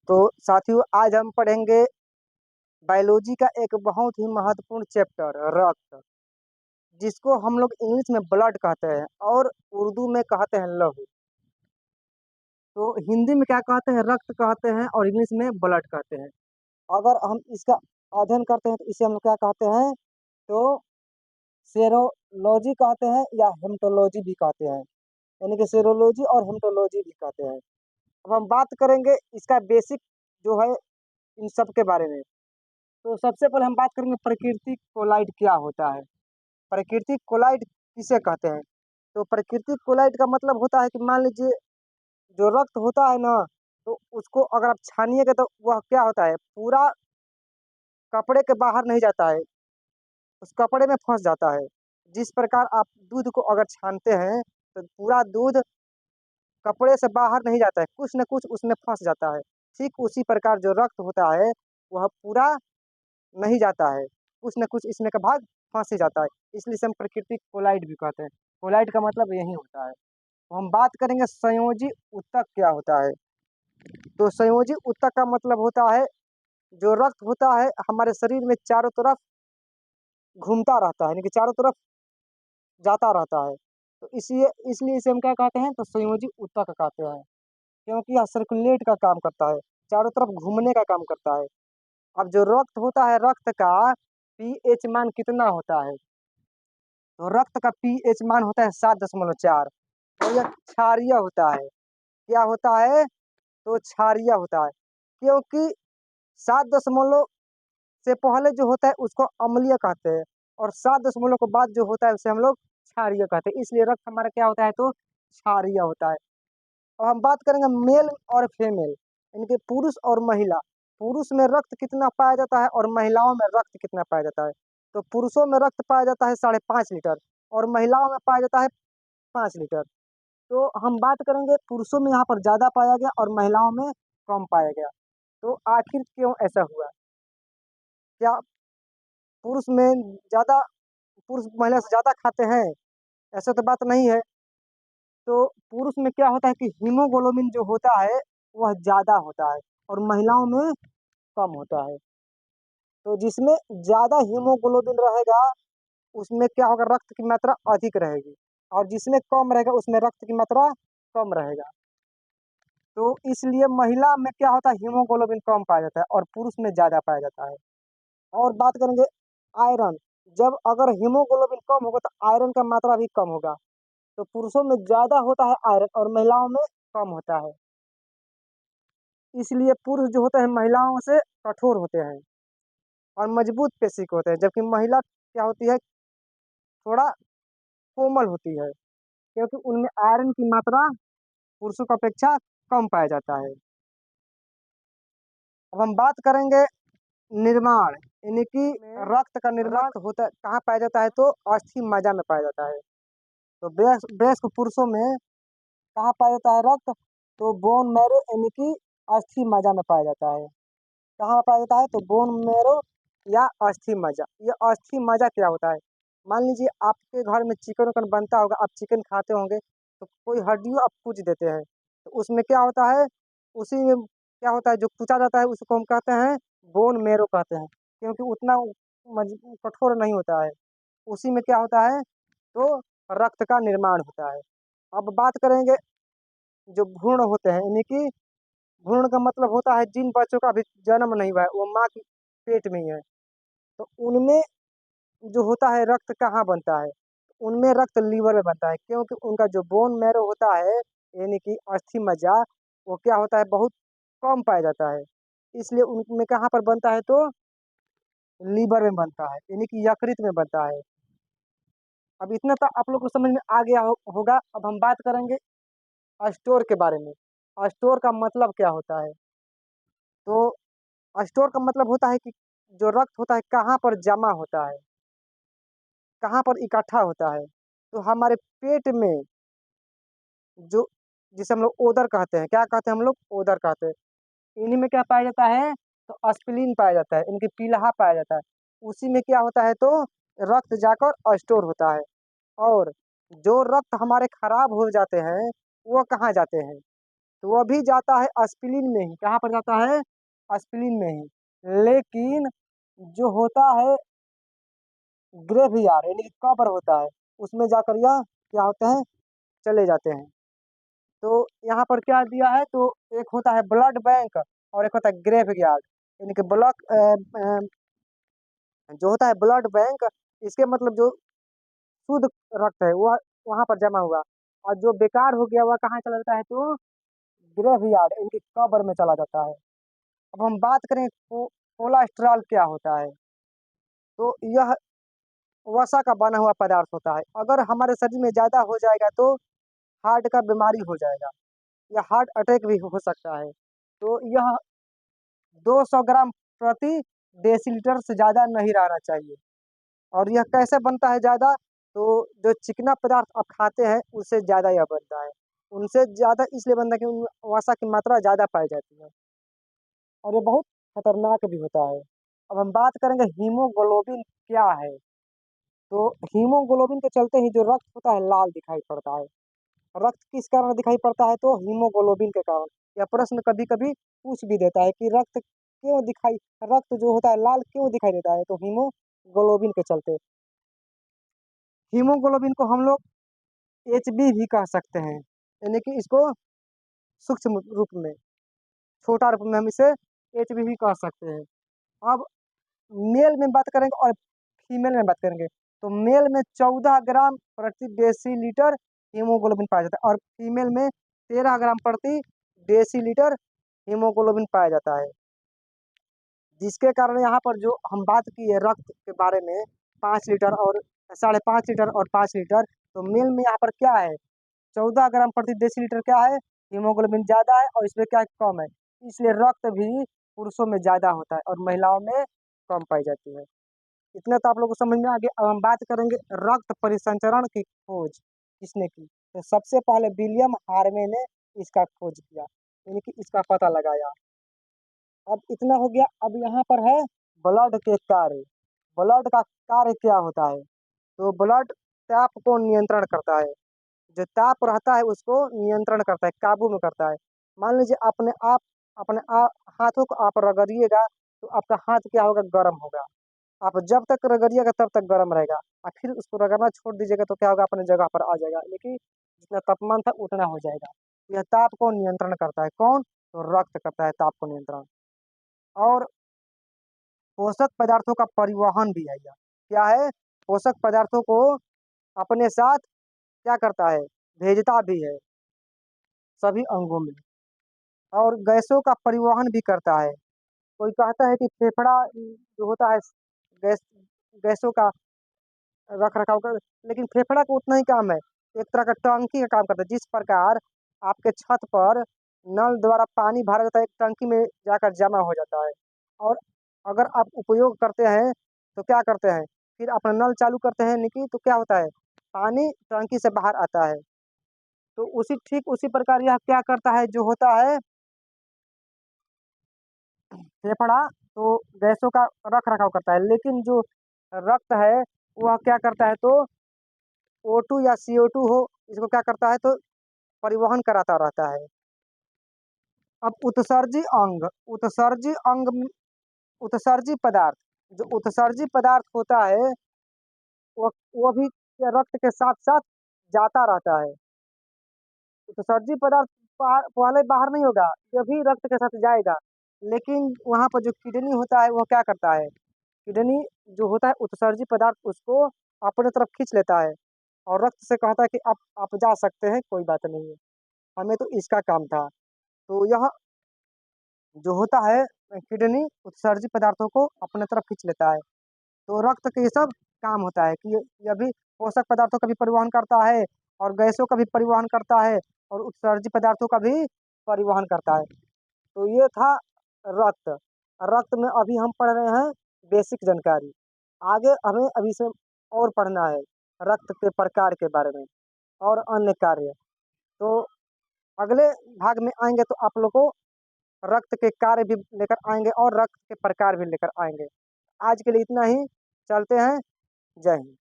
तो साथियों आज हम पढ़ेंगे बायोलॉजी का एक बहुत ही महत्वपूर्ण चैप्टर रक्त, जिसको हम लोग इंग्लिश में ब्लड कहते हैं और उर्दू में कहते हैं लहू। तो हिंदी में क्या कहते हैं, रक्त कहते हैं और इंग्लिश में ब्लड कहते हैं। अगर हम इसका अध्ययन करते हैं तो इसे हम लोग क्या कहते हैं, तो सेरोलॉजी कहते हैं या हेमेटोलॉजी भी कहते हैं, यानी कि सेरोलॉजी और हेमेटोलॉजी भी कहते हैं। अब हम बात करेंगे इसका बेसिक जो है इन सब के बारे में। तो सबसे पहले हम बात करेंगे प्राकृतिक कोलाइड क्या होता है। प्राकृतिक कोलाइड किसे कहते हैं? तो प्राकृतिक कोलाइड का मतलब होता है कि मान लीजिए जो रक्त होता है ना, तो उसको अगर आप छानिएगा तो वह क्या होता है, पूरा कपड़े के बाहर नहीं जाता है, उस कपड़े में फंस जाता है। जिस प्रकार आप दूध को अगर छानते हैं तो पूरा दूध कपड़े से बाहर नहीं जाता है, कुछ न कुछ उसमें फंस जाता है। ठीक उसी प्रकार जो रक्त होता है वह पूरा नहीं जाता है, कुछ न कुछ इसमें का भाग फंस ही जाता है। इसलिए इसे हम प्राकृतिक कोलाइड भी कहते हैं। कोलाइड का मतलब यही होता है। तो हम बात करेंगे संयोजी ऊतक क्या होता है। तो संयोजी ऊतक का मतलब होता है जो रक्त होता है हमारे शरीर में चारों तरफ घूमता रहता है, यानी कि चारों तरफ जाता रहता है। तो इसलिए इसलिए इसे हम क्या कहते हैं, तो संयोजी ऊतक कहते हैं, क्योंकि यह सर्कुलेट का काम करता है, चारों तरफ घूमने का काम करता है। अब जो रक्त होता है, रक्त का पीएच मान कितना होता है? तो रक्त का पीएच मान होता है 7.4। और यह क्षारीय होता है। क्या होता है? तो क्षारीय होता है, क्योंकि 7 दशमलव से पहले जो होता है उसको अम्लीय कहते हैं और 7 दशमलव के बाद जो होता है उसे हम लोग क्षारीय कहते हैं। इसलिए रक्त हमारा क्या होता है, तो क्षारीय होता है। और हम बात करेंगे मेल और फीमेल, यानी कि पुरुष और महिला। पुरुष में रक्त कितना पाया जाता है और महिलाओं में रक्त कितना पाया जाता है? तो पुरुषों में रक्त पाया जाता है 5.5 लीटर और महिलाओं में पाया जाता है 5 लीटर। तो हम बात करेंगे पुरुषों में यहाँ पर ज़्यादा पाया गया और महिलाओं में कम पाया गया। तो आखिर क्यों ऐसा हुआ? क्या पुरुष में ज़्यादा पुरुष महिला से ज़्यादा खाते हैं? ऐसा तो बात नहीं है। तो पुरुष में क्या होता है कि हीमोग्लोबिन जो होता है वह ज़्यादा होता है और महिलाओं में कम होता है। तो जिसमें ज़्यादा हीमोग्लोबिन रहेगा उसमें क्या होगा, रक्त की मात्रा अधिक रहेगी, और जिसमें कम रहेगा उसमें रक्त की मात्रा कम रहेगा। तो इसलिए महिला में क्या होता है, हीमोग्लोबिन कम पाया जाता है और पुरुष में ज़्यादा पाया जाता है। और बात करेंगे आयरन। जब अगर हीमोग्लोबिन कम होगा तो आयरन का मात्रा भी कम होगा। तो पुरुषों में ज़्यादा होता है आयरन और महिलाओं में कम होता है। इसलिए पुरुष जो होते हैं महिलाओं से कठोर होते हैं और मजबूत पेशी के होते हैं, जबकि महिला क्या होती है, थोड़ा कोमल होती है, क्योंकि उनमें आयरन की मात्रा पुरुषों की अपेक्षा कम पाया जाता है। अब हम बात करेंगे निर्माण, यानी कि रक्त का निर्माण होता कहाँ पाया जाता है, तो अस्थि मज्जा में पाया जाता है। तो वयस्क पुरुषों में कहाँ पाया जाता है रक्त, तो बोन मैरो यानी कि अस्थि मज्जा में पाया जाता है। कहाँ पाया जाता है, तो बोन मैरो या अस्थि मज्जा। ये अस्थि मज्जा क्या होता है? मान लीजिए आपके घर में चिकन उकन बनता होगा, आप चिकन खाते होंगे, तो कोई हड्डियों आप कूच देते हैं, तो उसमें क्या होता है, उसी में क्या होता है, जो कूचा जाता है उसको हम कहते हैं बोन मैरो कहते हैं, क्योंकि उतना कठोर नहीं होता है। उसी में क्या होता है, तो रक्त का निर्माण होता है। अब बात करेंगे जो भ्रूण होते हैं, यानी कि भ्रूण का मतलब होता है जिन बच्चों का अभी जन्म नहीं हुआ है, वो माँ की पेट में ही है। तो उनमें जो होता है रक्त कहाँ बनता है, उनमें रक्त लीवर में बनता है, क्योंकि उनका जो बोन मैरो होता है, यानी कि अस्थि मज्जा, वो क्या होता है, बहुत कम पाया जाता है। इसलिए उनमें कहाँ पर बनता है, तो लीवर में बनता है, यानी कि यकृत में बनता है। अब इतना तो आप लोग को समझ में आ गया होगा। अब हम बात करेंगे स्टोर के बारे में। स्टोर का मतलब क्या होता है, तो स्टोर का मतलब होता है कि जो रक्त होता है कहाँ पर जमा होता है, कहाँ पर इकट्ठा होता है। तो हमारे पेट में जो, जिसे हम लोग ओदर कहते हैं, क्या कहते हैं हम लोग, ओदर कहते हैं, इन्हीं में क्या पाया जाता है, तो स्प्लीन पाया जाता है, इनकी पीलहा पाया जाता है। उसी में क्या होता है, तो रक्त जाकर स्टोर होता है। और जो रक्त हमारे खराब हो जाते हैं वो कहाँ जाते हैं, तो वह भी जाता है स्प्लीन में ही। कहाँ पर जाता है? स्प्लीन में ही। लेकिन जो होता है ग्रेवयार्ड यानी कि कब्र होता है, उसमें जाकर यह क्या होते हैं, चले जाते हैं। तो यहाँ पर क्या दिया है, तो एक होता है ब्लड बैंक और एक होता है ग्रेवयार्ड। यानी कि जो होता है ब्लड बैंक, इसके मतलब जो शुद्ध रक्त है वह वहां पर जमा हुआ, और जो बेकार हो गया वह कहाँ चला जाता है, तो ग्रेवयार्ड इनकी कब्र में चला जाता है। अब हम बात करें कोलेस्ट्रॉल क्या होता है, तो यह वसा का बना हुआ पदार्थ होता है। अगर हमारे शरीर में ज्यादा हो जाएगा तो हार्ट का बीमारी हो जाएगा या हार्ट अटैक भी हो सकता है। तो यह 200 ग्राम प्रति डेसीलीटर से ज्यादा नहीं रहना चाहिए। और यह कैसे बनता है ज्यादा, तो जो चिकना पदार्थ आप खाते हैं उससे ज्यादा यह बनता है। उनसे ज्यादा इसलिए बनता है कि उनमें वसा की मात्रा ज्यादा पाई जाती है, और ये बहुत खतरनाक भी होता है। अब हम बात करेंगे हीमोग्लोबिन क्या है। तो हीमोग्लोबिन के चलते ही जो रक्त होता है लाल दिखाई पड़ता है। रक्त किस कारण दिखाई पड़ता है, तो हीमोग्लोबिन के कारण। यह प्रश्न कभी कभी पूछ भी देता है कि रक्त जो होता है लाल क्यों दिखाई देता है, तो हीमोग्लोबिन के चलते। हीमोग्लोबिन को हम लोग एचबी भी कह सकते हैं, यानी कि इसको सूक्ष्म रूप में, छोटा रूप में हम इसे एचबी भी कह सकते हैं। अब मेल में बात करेंगे और फीमेल में बात करेंगे, तो मेल में 14 ग्राम प्रति डेसीलीटर हीमोग्लोबिन पाया जाता है, और फीमेल में 13 ग्राम प्रति डेसीलीटर हीमोग्लोबिन पाया जाता है। जिसके कारण यहाँ पर जो हम बात की है रक्त के बारे में, 5 लीटर और 5.5 लीटर और 5 लीटर, तो मेल में यहाँ पर क्या है, 14 ग्राम प्रति डेसीलीटर क्या है, हीमोग्लोबिन ज्यादा है, और इसमें क्या है, कम है। इसलिए रक्त भी पुरुषों में ज्यादा होता है और महिलाओं में कम पाई जाती है। इतना तो आप लोगों को समझ में आ गया। अब हम बात करेंगे रक्त परिसंचरण की खोज किसने की, तो सबसे पहले विलियम हार्वे ने इसका खोज किया, यानी कि इसका पता लगाया। अब इतना हो गया। अब यहाँ पर है ब्लड के कार्य। ब्लड का कार्य क्या होता है, तो ब्लड ताप को नियंत्रण करता है। जो ताप रहता है उसको नियंत्रण करता है, काबू में करता है। मान लीजिए अपने आप हाथों को आप रगड़िएगा, तो आपका हाथ क्या होगा, गर्म होगा। आप जब तक रगड़िएगा तब तक गर्म रहेगा, और फिर उसको रगड़ना छोड़ दीजिएगा तो क्या होगा, अपने जगह पर आ जाएगा, लेकिन जितना तापमान था उतना हो जाएगा। यह ताप को नियंत्रण करता है, कौन, तो रक्त करता है ताप को नियंत्रण। और पोषक पदार्थों का परिवहन भी है, यह क्या है, पोषक पदार्थों को अपने साथ क्या करता है, भेजता भी है सभी अंगों में। और गैसों का परिवहन भी करता है। कोई कहता है कि फेफड़ा जो होता है गैस गैसों का रख रखाव कर, लेकिन फेफड़ा का उतना ही काम है, एक तरह का टंकी का काम करता है। जिस प्रकार आपके छत पर नल द्वारा पानी भरा जाता है, एक टंकी में जाकर जमा हो जाता है, और अगर आप उपयोग करते हैं तो क्या करते हैं, फिर अपना नल चालू करते हैं निकी, तो क्या होता है, पानी टंकी से बाहर आता है। तो ठीक उसी प्रकार यह क्या करता है, जो होता है फेफड़ा, तो गैसों का रख रखाव करता है। लेकिन जो रक्त है वह क्या करता है, तो O2 या CO2 हो, इसको क्या करता है, तो परिवहन कराता रहता है। अब उत्सर्जी पदार्थ, जो उत्सर्जी पदार्थ होता है वो भी रक्त के साथ साथ जाता रहता है। उत्सर्जी पदार्थ पहले बाहर नहीं होगा, ये भी रक्त के साथ जाएगा। लेकिन वहां पर जो किडनी होता है वो क्या करता है, किडनी जो होता है उत्सर्जी पदार्थ उसको अपने तरफ खींच लेता है, और रक्त से कहता है कि आप जा सकते हैं, कोई बात नहीं है, हमें तो इसका काम था। तो यह जो होता है किडनी उत्सर्जी पदार्थों को अपने तरफ खींच लेता है। तो रक्त के ये सब काम होता है कि यह भी पोषक पदार्थों का भी परिवहन करता है, और गैसों का भी परिवहन करता है, और उत्सर्जी पदार्थों का भी परिवहन करता है। तो ये था रक्त। रक्त में अभी हम पढ़ रहे हैं बेसिक जानकारी। आगे हमें अभी से और पढ़ना है रक्त के प्रकार के बारे में और अन्य कार्य। तो अगले भाग में आएंगे तो आप लोग को रक्त के कार्य भी लेकर आएंगे और रक्त के प्रकार भी लेकर आएंगे। आज के लिए इतना ही, चलते हैं, जय हिंद।